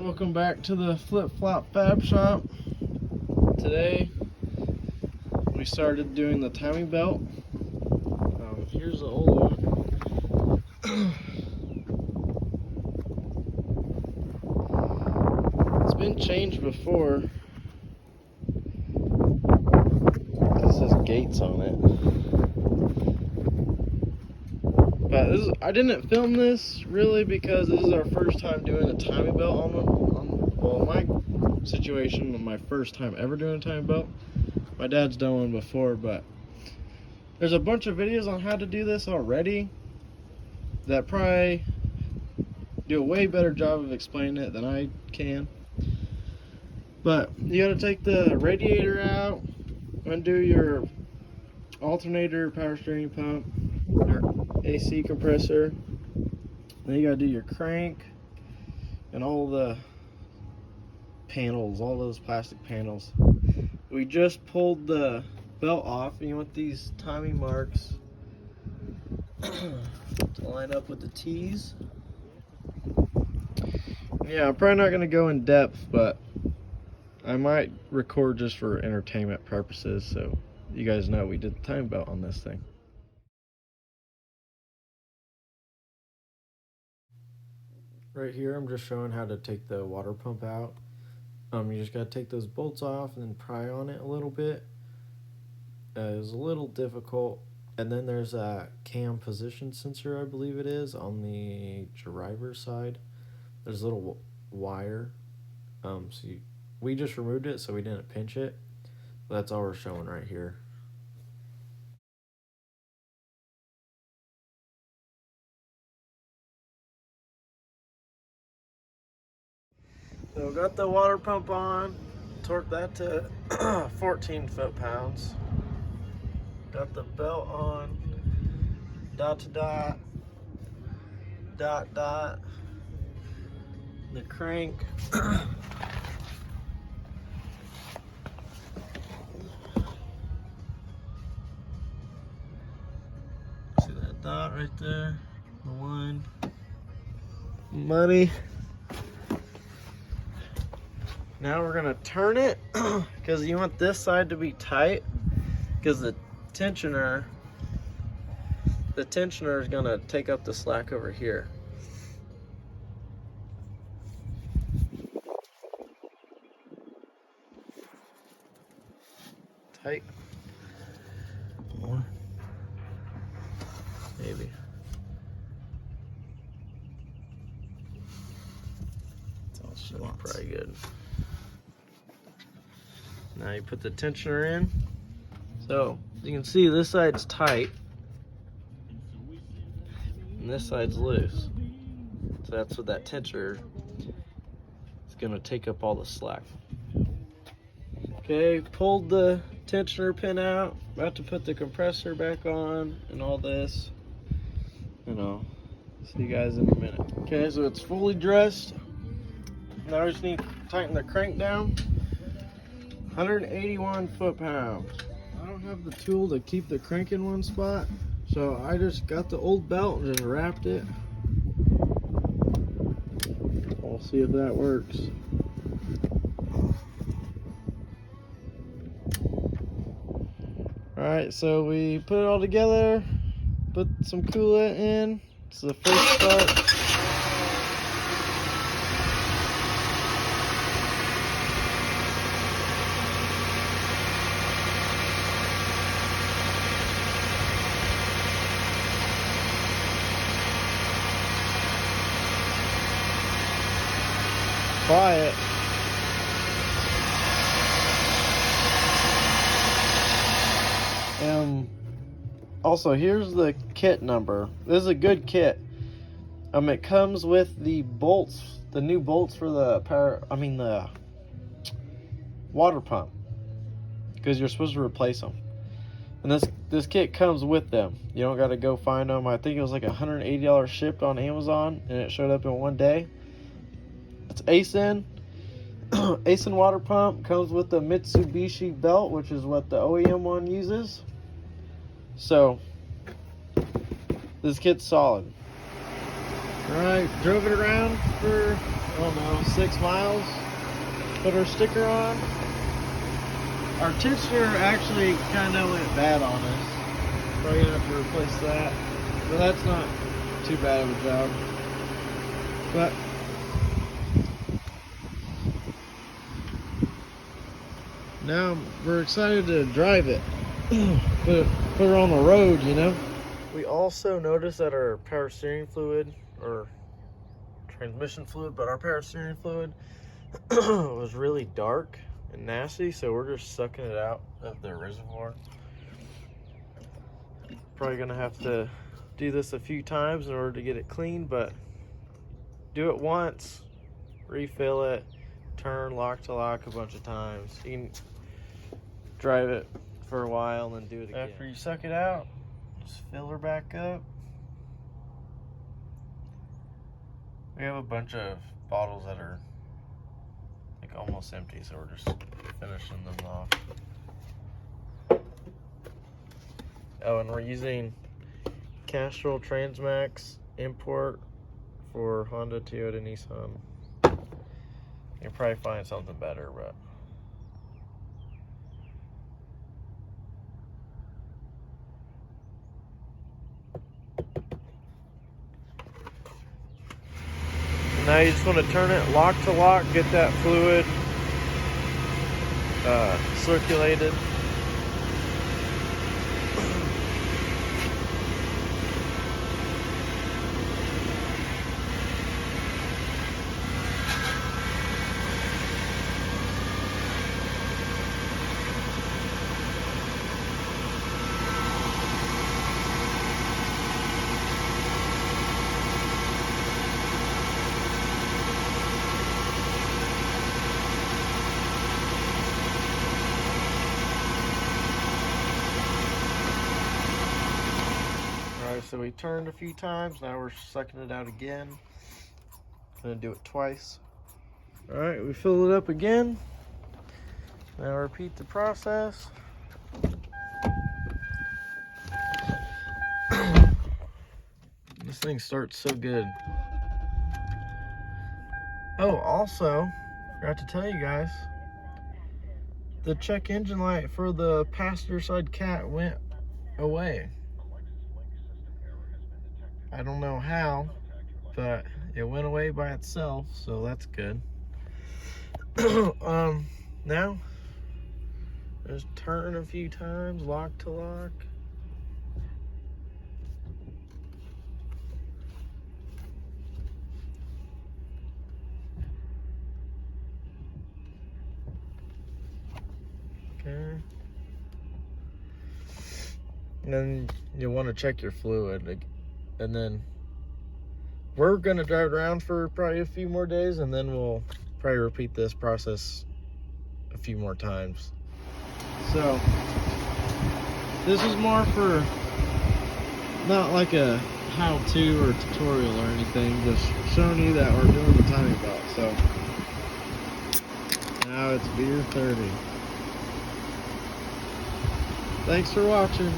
Welcome back to the Flip Flop Fab Shop. Today we started doing the timing belt. Here's the old one. It's been changed before. This has gates on it. But I didn't film this really because this is our first time doing a timing belt on my situation, my first time ever doing a timing belt. My dad's done one before, but there's a bunch of videos on how to do this already that probably do a way better job of explaining it than I can. But you gotta take the radiator out, undo your alternator, power steering pump, your AC compressor. Then you gotta do your crank and all the panels, all those plastic panels. We just pulled the belt off, and you want these timing marks to line up with the T's. Yeah, I'm probably not gonna go in depth, but I might record just for entertainment purposes, so you guys know we did the timing belt on this thing. Right here, I'm just showing how to take the water pump out. You just gotta take those bolts off and then pry on it a little bit. It was a little difficult. And then there's a cam position sensor, I believe it is, on the driver's side. There's a little wire. We just removed it, so we didn't pinch it. But that's all we're showing right here. So got the water pump on, torqued that to 14 foot-pounds. Got the belt on, dot to dot, dot dot. The crank. See that dot right there? The one. Money. Now we're gonna turn it because you want this side to be tight because the tensioner is gonna take up the slack over here. Tight. More. Maybe. It's all probably good. Now you put the tensioner in. So you can see this side's tight and this side's loose. So that's what that tensioner is gonna take up all the slack. Okay, pulled the tensioner pin out, about to put the compressor back on and all this. And I'll see you guys in a minute. Okay, so it's fully dressed. Now we just need to tighten the crank down. 181 foot-pounds. I don't have the tool to keep the crank in one spot, so I just got the old belt and just wrapped it. We'll see if that works. Alright, so we put it all together, put some coolant in. It's the first start. Quiet. Also, here's the kit number. This is a good kit. It comes with the bolts, the new bolts for the the water pump, because you're supposed to replace them. And this kit comes with them. You don't got to go find them. I think it was like $180 shipped on Amazon, and it showed up in one day. It's ASIN. ASIN water pump comes with the Mitsubishi belt, which is what the OEM one uses. So this kit's solid. Alright, drove it around for don't know, 6 miles. Put our sticker on. Our tensioner actually kind of went bad on us. Probably gonna have to replace that. But that's not too bad of a job. But now we're excited to drive it. put her on the road, you know. We also noticed that our power steering fluid, or transmission fluid, but our power steering fluid was really dark and nasty, so we're just sucking it out of the reservoir. Probably gonna have to do this a few times in order to get it clean, but do it once, refill it, turn lock to lock a bunch of times. You can drive it for a while and then do it again. After you suck it out, just fill her back up. We have a bunch of bottles that are like almost empty, so we're just finishing them off. Oh, and we're using Castrol Transmax import for Honda, Toyota, Nissan. You'll probably find something better, but now you just want to turn it lock to lock, get that fluid circulated. So we turned a few times, now we're sucking it out again. Gonna do it twice. All right, we fill it up again. Now repeat the process. This thing starts so good. Oh, also, forgot to tell you guys, the check engine light for the passenger side cat went away. I don't know how, but it went away by itself, so that's good. Now, just turn a few times, lock to lock. Okay. And then you want to check your fluid. And then we're gonna drive around for probably a few more days, and then we'll probably repeat this process a few more times. So this is more for not like a how-to or tutorial or anything, just showing you that we're doing the timing belt. So now it's beer 30. Thanks for watching.